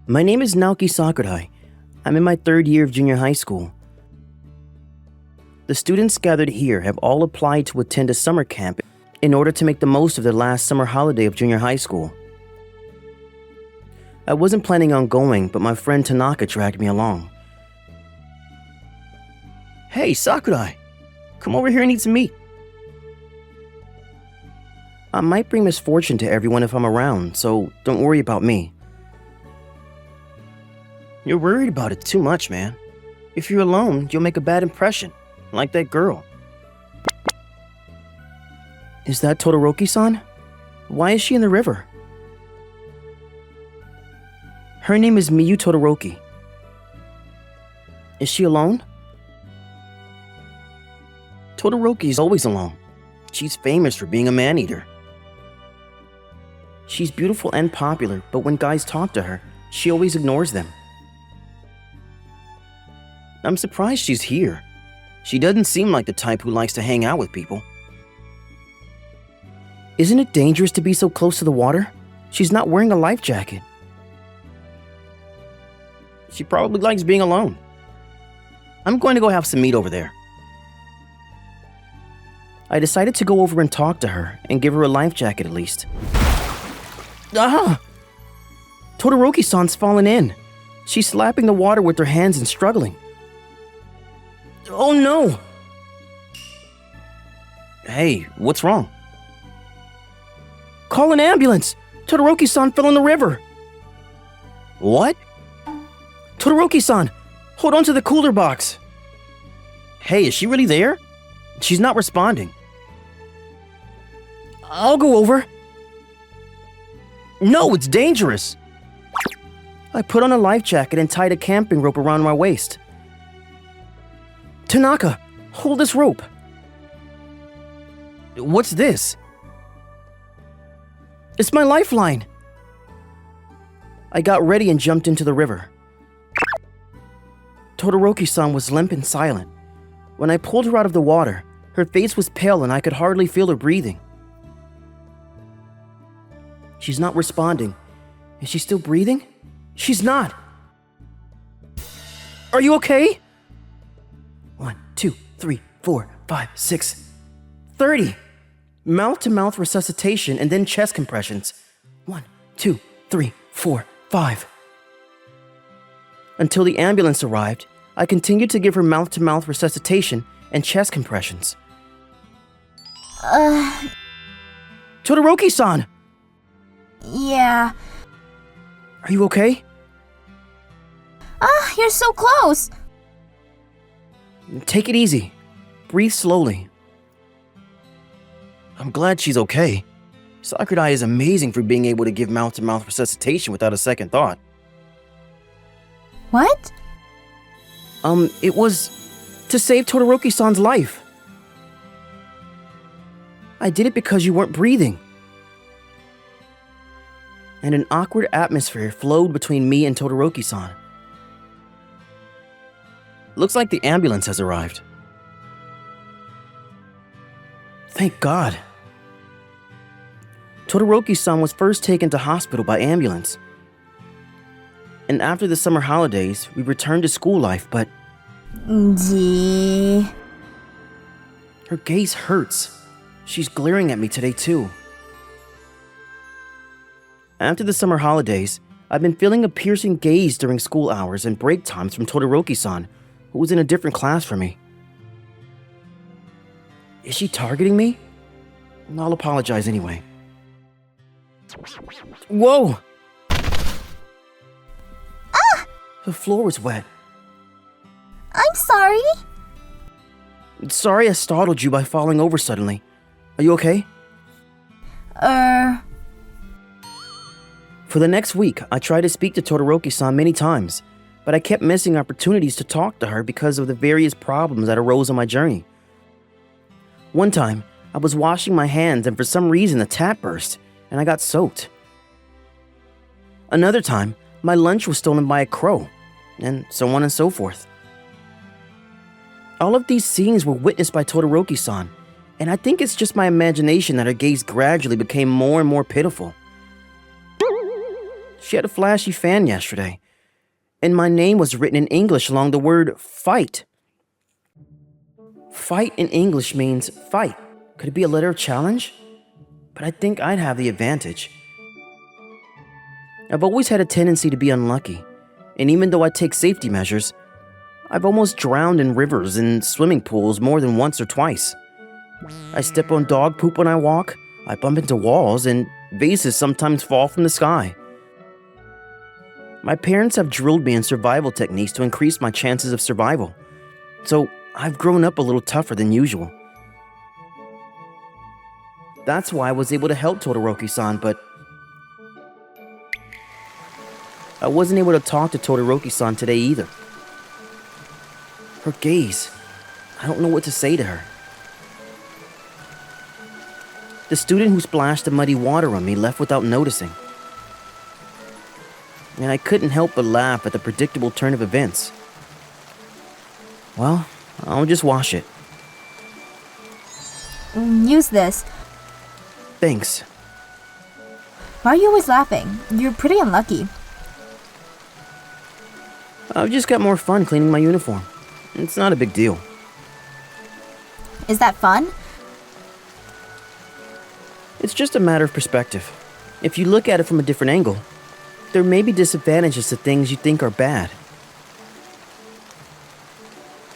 My name is Naoki Sakurai. I'm in my third year of junior high school. The students gathered here have all applied to attend a summer camp in order to make the most of their last summer holiday of junior high school. I wasn't planning on going, but my friend Tanaka dragged me along. Hey, Sakurai! Come over here and eat some meat. I might bring misfortune to everyone if I'm around, so don't worry about me. You're worried about it too much, man. If you're alone, you'll make a bad impression, like that girl. Is that Todoroki-san? Why is she in the river? Her name is Miyu Todoroki. Is she alone? Todoroki is always alone. She's famous for being a man-eater. She's beautiful and popular, but when guys talk to her, she always ignores them. I'm surprised she's here. She doesn't seem like the type who likes to hang out with people. Isn't it dangerous to be so close to the water? She's not wearing a life jacket. She probably likes being alone. I'm going to go have some meat over there. I decided to go over and talk to her and give her a life jacket at least. Ah! Todoroki-san's fallen in. She's slapping the water with her hands and struggling. Oh no! Hey, what's wrong? Call an ambulance! Todoroki-san fell in the river! What? Todoroki-san, hold on to the cooler box! Hey, is she really there? She's not responding. I'll go over. No, it's dangerous! I put on a life jacket and tied a camping rope around my waist. Tanaka, hold this rope. What's this? It's my lifeline. I got ready and jumped into the river. Todoroki-san was limp and silent. When I pulled her out of the water, her face was pale and I could hardly feel her breathing. She's not responding. Is she still breathing? She's not. Are you okay? 1, 2, 3, 4, 5, 6, 30. Mouth-to-mouth resuscitation and then chest compressions. 1, 2, 3, 4, 5. Until the ambulance arrived, I continued to give her mouth-to-mouth resuscitation and chest compressions. Todoroki-san! Yeah. Are you okay? You're so close! Take it easy. Breathe slowly. I'm glad she's okay. Sakurai is amazing for being able to give mouth-to-mouth resuscitation without a second thought. What? It was to save Todoroki-san's life. I did it because you weren't breathing. And an awkward atmosphere flowed between me and Todoroki-san. Looks like the ambulance has arrived. Thank God. Todoroki-san was first taken to hospital by ambulance. And after the summer holidays, we returned to school life, but... Gee. Her gaze hurts. She's glaring at me today too. After the summer holidays, I've been feeling a piercing gaze during school hours and break times from Todoroki-san, who was in a different class from me. Is she targeting me? I'll apologize anyway. Whoa! The floor was wet. I'm sorry. Sorry I startled you by falling over suddenly. Are you okay? For the next week, I tried to speak to Todoroki-san many times, but I kept missing opportunities to talk to her because of the various problems that arose on my journey. One time, I was washing my hands and for some reason the tap burst, and I got soaked. Another time, my lunch was stolen by a crow, and so on and so forth. All of these scenes were witnessed by Todoroki-san, and I think it's just my imagination that her gaze gradually became more and more pitiful. She had a flashy fan yesterday, and my name was written in English along the word fight. Fight in English means fight. Could it be a letter of challenge? But I think I'd have the advantage. I've always had a tendency to be unlucky, and even though I take safety measures, I've almost drowned in rivers and swimming pools more than once or twice. I step on dog poop when I walk, I bump into walls, and vases sometimes fall from the sky. My parents have drilled me in survival techniques to increase my chances of survival, so I've grown up a little tougher than usual. That's why I was able to help Todoroki-san, but I wasn't able to talk to Todoroki-san today either. Her gaze, I don't know what to say to her. The student who splashed the muddy water on me left without noticing. And I couldn't help but laugh at the predictable turn of events. Well, I'll just wash it. Use this. Thanks. Why are you always laughing? You're pretty unlucky. I've just got more fun cleaning my uniform. It's not a big deal. Is that fun? It's just a matter of perspective. If you look at it from a different angle, there may be disadvantages to things you think are bad.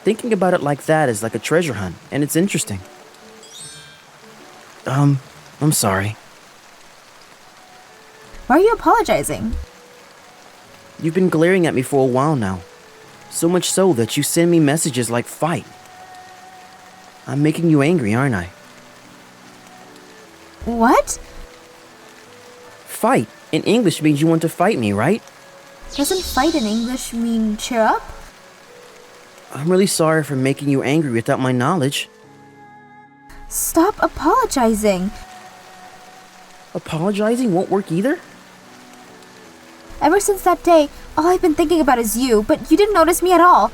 Thinking about it like that is like a treasure hunt, and it's interesting. I'm sorry. Why are you apologizing? You've been glaring at me for a while now. So much so that you send me messages like fight. I'm making you angry, aren't I? What? Fight in English means you want to fight me, right? Doesn't fight in English mean cheer up? I'm really sorry for making you angry without my knowledge. Stop apologizing. Apologizing won't work either? Ever since that day, all I've been thinking about is you, but you didn't notice me at all.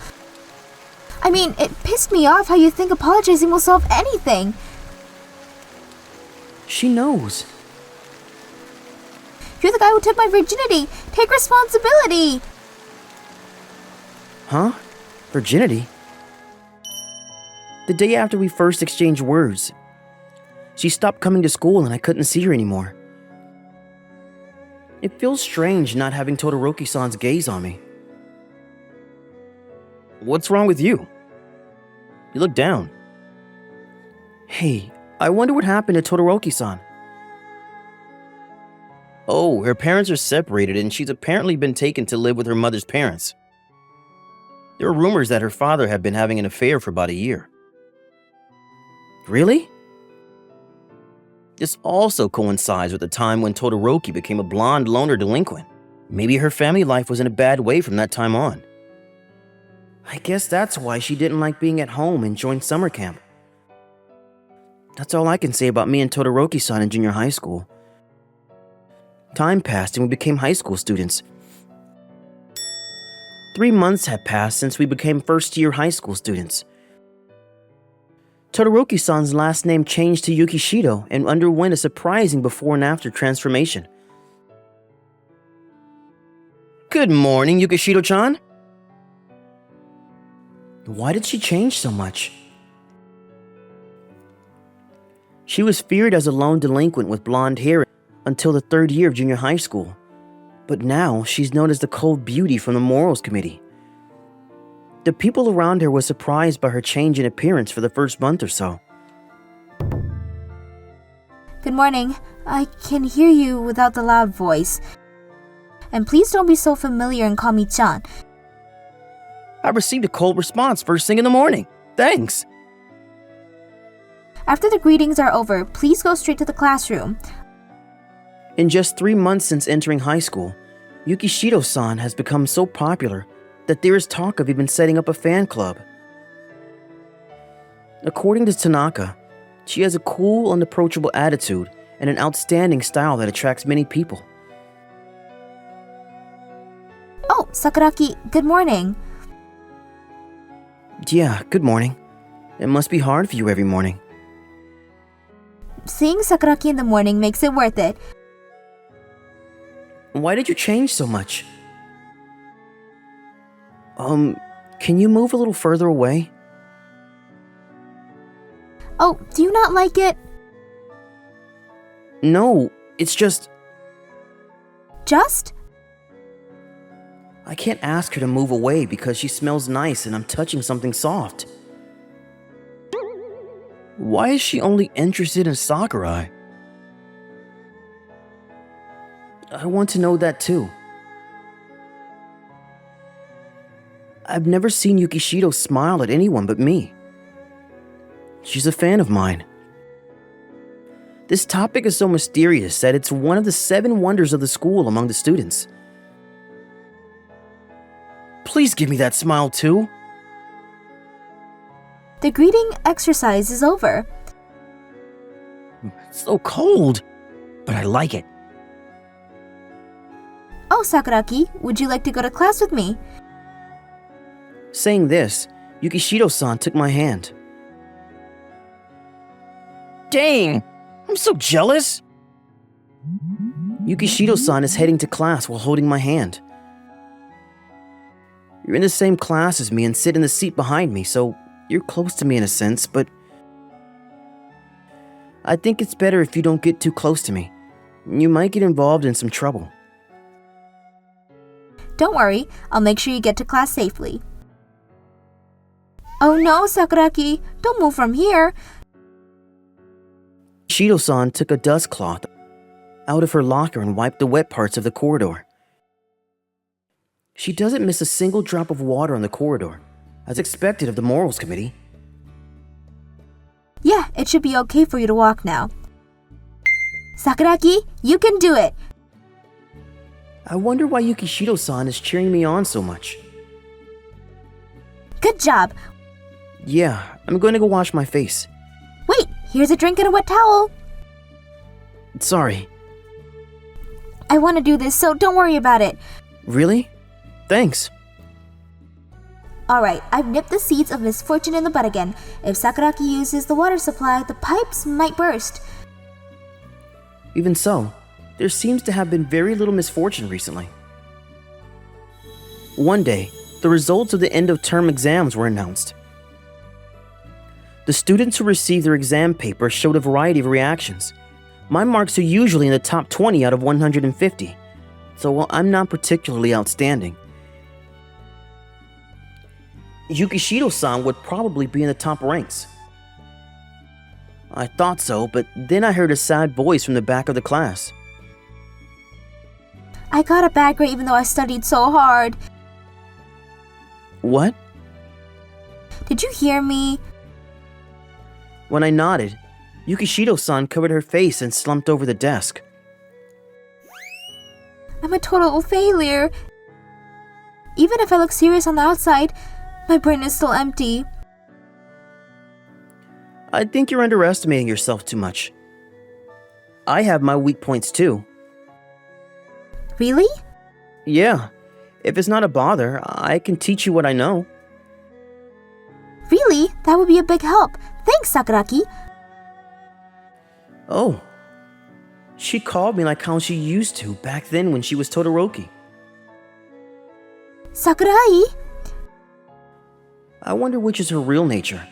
I mean, it pissed me off how you think apologizing will solve anything. She knows. You're the guy who took my virginity. Take responsibility. Huh? Virginity? The day after we first exchanged words, she stopped coming to school and I couldn't see her anymore. It feels strange not having Todoroki-san's gaze on me. What's wrong with you? You look down. Hey, I wonder what happened to Todoroki-san. Oh, her parents are separated and she's apparently been taken to live with her mother's parents. There are rumors that her father had been having an affair for about a year. Really? This also coincides with the time when Todoroki became a blonde loner delinquent. Maybe her family life was in a bad way from that time on. I guess that's why she didn't like being at home and joined summer camp. That's all I can say about me and Todoroki-san in junior high school. Time passed and we became high school students. 3 months had passed since we became first-year high school students. Todoroki-san's last name changed to Yukishido and underwent a surprising before and after transformation. Good morning, Yukishido-chan. Why did she change so much? She was feared as a lone delinquent with blonde hair until the 3rd year of junior high school, but now she's known as the cold beauty from the morals committee. The people around her were surprised by her change in appearance for the first month or so. Good morning. I can hear you without the loud voice. And please don't be so familiar and call me Chan. I received a cold response first thing in the morning. Thanks. After the greetings are over, please go straight to the classroom. In just 3 months since entering high school, Yukishido-san has become so popular that there is talk of even setting up a fan club. According to Tanaka, she has a cool, unapproachable attitude and an outstanding style that attracts many people. Oh, Sakuraki, good morning. Yeah, good morning. It must be hard for you every morning. Seeing Sakuraki in the morning makes it worth it. Why did you change so much? Can you move a little further away? Oh, do you not like it? No, it's just... Just? I can't ask her to move away because she smells nice and I'm touching something soft. Why is she only interested in Sakurai? I want to know that too. I've never seen Yukishido smile at anyone but me. She's a fan of mine. This topic is so mysterious that it's one of the 7 wonders of the school among the students. Please give me that smile too. The greeting exercise is over. It's so cold, but I like it. Oh, Sakuraki, would you like to go to class with me? Saying this, Yukishido-san took my hand. Dang, I'm so jealous. Yukishido-san is heading to class while holding my hand. You're in the same class as me and sit in the seat behind me, so you're close to me in a sense, but I think it's better if you don't get too close to me. You might get involved in some trouble. Don't worry, I'll make sure you get to class safely. Oh no, Sakuraki, don't move from here. Shido-san took a dust cloth out of her locker and wiped the wet parts of the corridor. She doesn't miss a single drop of water on the corridor, as expected of the Morals Committee. Yeah, it should be okay for you to walk now. Sakuraki, you can do it! I wonder why Yukishido-san is cheering me on so much. Good job! Yeah, I'm going to go wash my face. Wait, here's a drink and a wet towel. Sorry. I want to do this, so don't worry about it. Really? Thanks. Alright, I've nipped the seeds of Misfortune in the bud again. If Sakuraki uses the water supply, the pipes might burst. Even so, there seems to have been very little misfortune recently. One day, the results of the end-of-term exams were announced. The students who received their exam paper showed a variety of reactions. My marks are usually in the top 20 out of 150, so while I'm not particularly outstanding, Yukishido-san would probably be in the top ranks. I thought so, but then I heard a sad voice from the back of the class. I got a bad grade even though I studied so hard. What? Did you hear me? When I nodded, Yukishido-san covered her face and slumped over the desk. I'm a total failure. Even if I look serious on the outside, my brain is still empty. I think you're underestimating yourself too much. I have my weak points too. Really? Yeah, if it's not a bother, I can teach you what I know. Really? That would be a big help. Thanks, Sakuraki. Oh. She called me like how she used to back then when she was Todoroki. Sakurai? I wonder which is her real nature.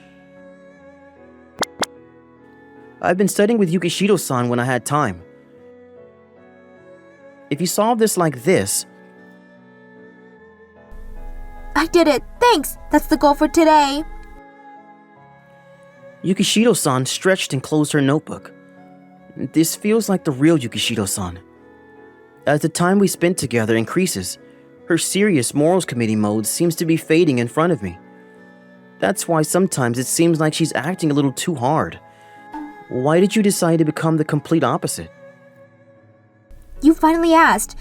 I've been studying with Yukishido-san when I had time. If you solve this like this... I did it. Thanks. That's the goal for today. Yukishido-san stretched and closed her notebook. This feels like the real Yukishido-san. As the time we spent together increases, her serious Morals Committee mode seems to be fading in front of me. That's why sometimes it seems like she's acting a little too hard. Why did you decide to become the complete opposite? You finally asked.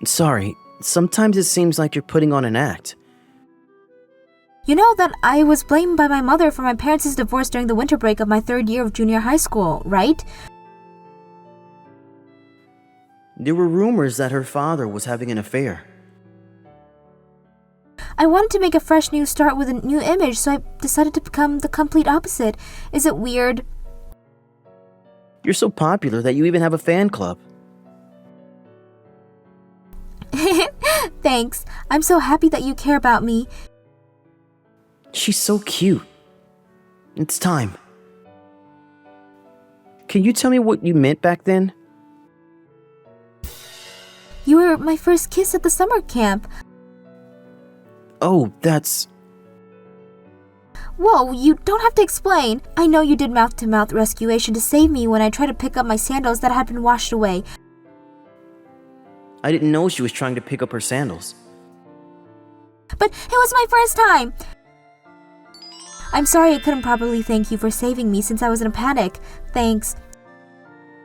Sorry, sometimes it seems like you're putting on an act. You know that I was blamed by my mother for my parents' divorce during the winter break of my 3rd year of junior high school, right? There were rumors that her father was having an affair. I wanted to make a fresh new start with a new image, so I decided to become the complete opposite. Is it weird? You're so popular that you even have a fan club. Thanks. I'm so happy that you care about me. She's so cute. It's time. Can you tell me what you meant back then? You were my first kiss at the summer camp. Oh, that's... Whoa, you don't have to explain. I know you did mouth-to-mouth rescuation to save me when I tried to pick up my sandals that had been washed away. I didn't know she was trying to pick up her sandals. But it was my first time! I'm sorry I couldn't properly thank you for saving me since I was in a panic. Thanks.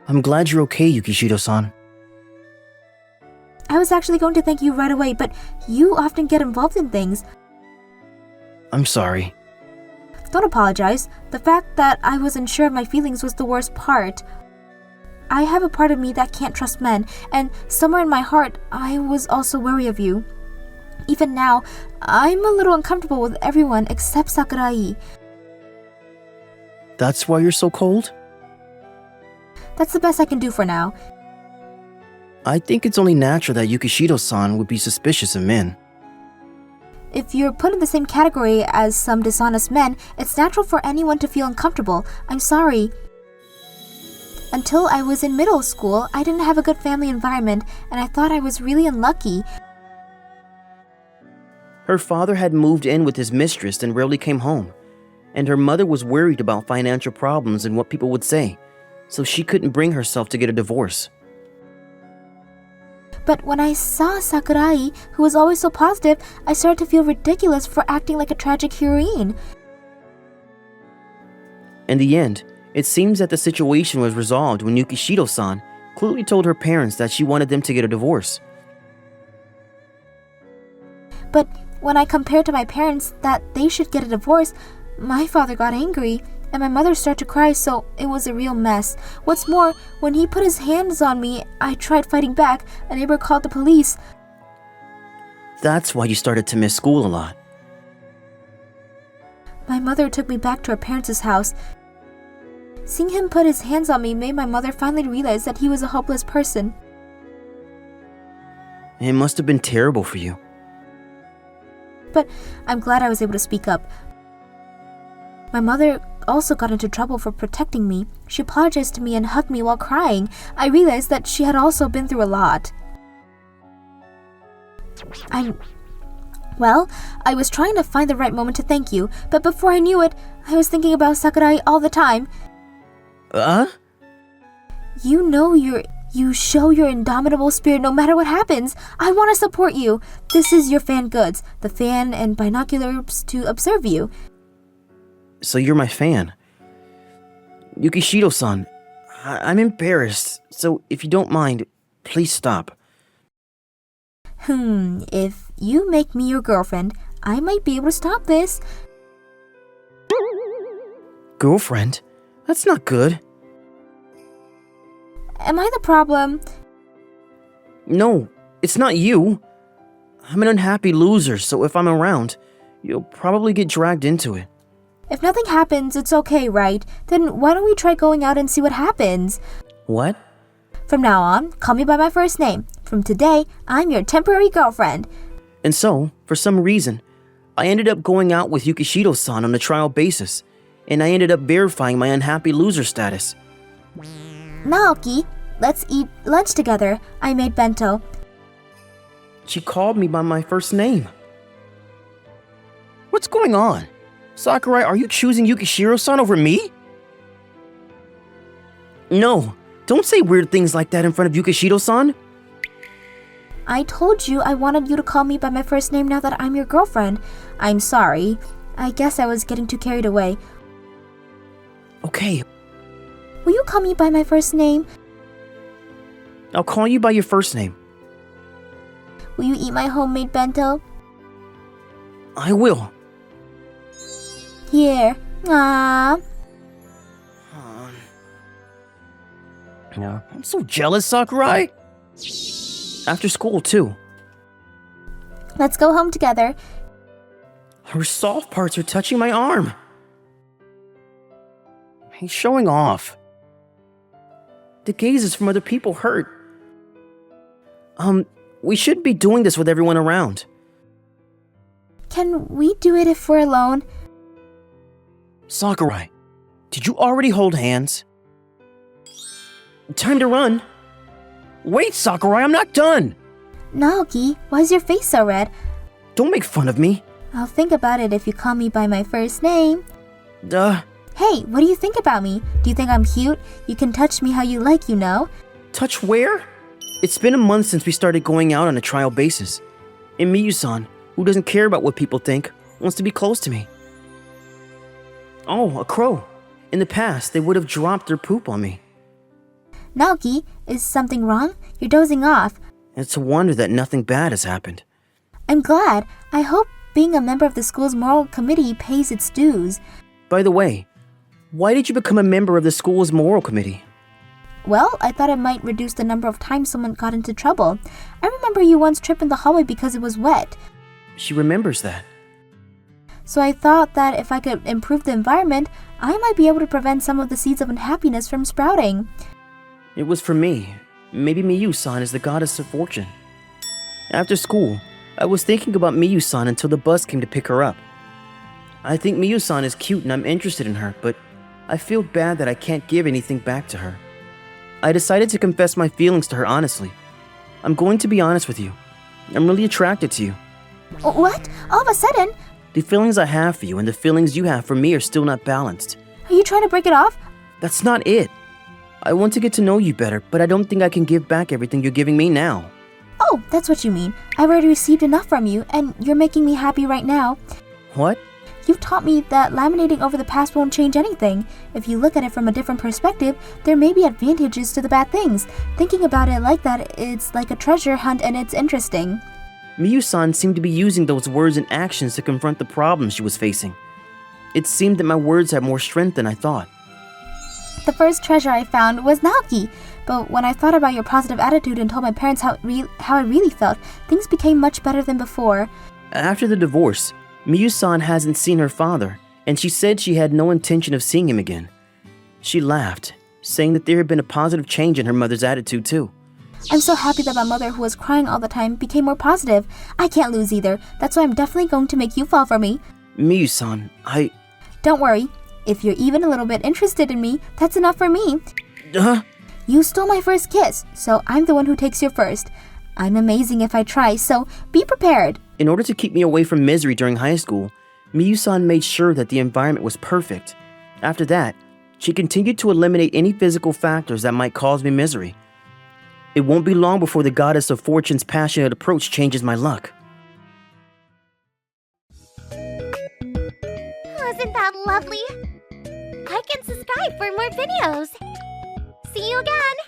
I'm glad you're okay, Yukishiro-san. I was actually going to thank you right away, but you often get involved in things. I'm sorry. Don't apologize. The fact that I wasn't sure of my feelings was the worst part. I have a part of me that can't trust men, and somewhere in my heart, I was also wary of you. Even now, I'm a little uncomfortable with everyone except Sakurai. That's why you're so cold? That's the best I can do for now. I think it's only natural that Yukishiro-san would be suspicious of men. If you're put in the same category as some dishonest men, it's natural for anyone to feel uncomfortable. I'm sorry. Until I was in middle school, I didn't have a good family environment, and I thought I was really unlucky. Her father had moved in with his mistress and rarely came home, and her mother was worried about financial problems and what people would say, so she couldn't bring herself to get a divorce. But when I saw Sakurai, who was always so positive, I started to feel ridiculous for acting like a tragic heroine. In the end, it seems that the situation was resolved when Yukishiro-san clearly told her parents that she wanted them to get a divorce. But when I compared to my parents that they should get a divorce, my father got angry, and my mother started to cry, so it was a real mess. What's more, when he put his hands on me, I tried fighting back. A neighbor called the police. That's why you started to miss school a lot. My mother took me back to her parents' house. Seeing him put his hands on me made my mother finally realize that he was a hopeless person. It must have been terrible for you. But I'm glad I was able to speak up. My mother also got into trouble for protecting me. She apologized to me and hugged me while crying. I realized that she had also been through a lot. I was trying to find the right moment to thank you, but before I knew it, I was thinking about Sakurai all the time. You know you show your indomitable spirit no matter what happens. I want to support you. This is your fan goods, the fan and binoculars to observe you. So you're my fan. Yukishiro-san, I'm embarrassed, so if you don't mind, please stop. If you make me your girlfriend, I might be able to stop this. Girlfriend? That's not good. Am I the problem? No, it's not you. I'm an unhappy loser, so if I'm around, you'll probably get dragged into it. If nothing happens, it's okay, right? Then why don't we try going out and see what happens? What? From now on, call me by my first name. From today, I'm your temporary girlfriend. And so, for some reason, I ended up going out with Yukishiro-san on a trial basis, and I ended up verifying my unhappy loser status. Naoki, let's eat lunch together. I made bento. She called me by my first name. What's going on? Sakurai, are you choosing Yukishiro-san over me? No, don't say weird things like that in front of Yukishiro-san. I told you I wanted you to call me by my first name now that I'm your girlfriend. I'm sorry. I guess I was getting too carried away. Okay. Will you call me by my first name? I'll call you by your first name. Will you eat my homemade bento? I will. Here. Aww. I'm so jealous, Sakurai. After school, too. Let's go home together. Her soft parts are touching my arm. He's showing off. The gazes from other people hurt. We shouldn't be doing this with everyone around. Can we do it if we're alone? Sakurai, did you already hold hands? Time to run. Wait, Sakurai, I'm not done. Naoki, why is your face so red? Don't make fun of me. I'll think about it if you call me by my first name. Duh. Hey, what do you think about me? Do you think I'm cute? You can touch me how you like, you know? Touch where? It's been a month since we started going out on a trial basis. And Miyu-san, who doesn't care about what people think, wants to be close to me. Oh, a crow. In the past, they would have dropped their poop on me. Naoki, is something wrong? You're dozing off. It's a wonder that nothing bad has happened. I'm glad. I hope being a member of the school's moral committee pays its dues. By the way, why did you become a member of the school's moral committee? Well, I thought it might reduce the number of times someone got into trouble. I remember you once tripped in the hallway because it was wet. She remembers that. So I thought that if I could improve the environment, I might be able to prevent some of the seeds of unhappiness from sprouting. It was for me. Maybe Miyu-san is the goddess of fortune. After school, I was thinking about Miyu-san until the bus came to pick her up. I think Miyu-san is cute and I'm interested in her, but I feel bad that I can't give anything back to her. I decided to confess my feelings to her honestly. I'm going to be honest with you. I'm really attracted to you. What? All of a sudden? The feelings I have for you and the feelings you have for me are still not balanced. Are you trying to break it off? That's not it. I want to get to know you better, but I don't think I can give back everything you're giving me now. Oh, that's what you mean. I've already received enough from you, and you're making me happy right now. What? You've taught me that laminating over the past won't change anything. If you look at it from a different perspective, there may be advantages to the bad things. Thinking about it like that, it's like a treasure hunt and it's interesting. Miyu-san seemed to be using those words and actions to confront the problems she was facing. It seemed that my words had more strength than I thought. The first treasure I found was Naoki, but when I thought about your positive attitude and told my parents how I really felt, things became much better than before. After the divorce, Miyu-san hasn't seen her father, and she said she had no intention of seeing him again. She laughed, saying that there had been a positive change in her mother's attitude too. I'm so happy that my mother, who was crying all the time, became more positive. I can't lose either. That's why I'm definitely going to make you fall for me. Miyu-san, Don't worry. If you're even a little bit interested in me, that's enough for me. Huh? You stole my first kiss, so I'm the one who takes your first. I'm amazing if I try, so be prepared. In order to keep me away from misery during high school, Miyu-san made sure that the environment was perfect. After that, she continued to eliminate any physical factors that might cause me misery. It won't be long before the goddess of fortune's passionate approach changes my luck. Wasn't that lovely? Like and subscribe for more videos. See you again!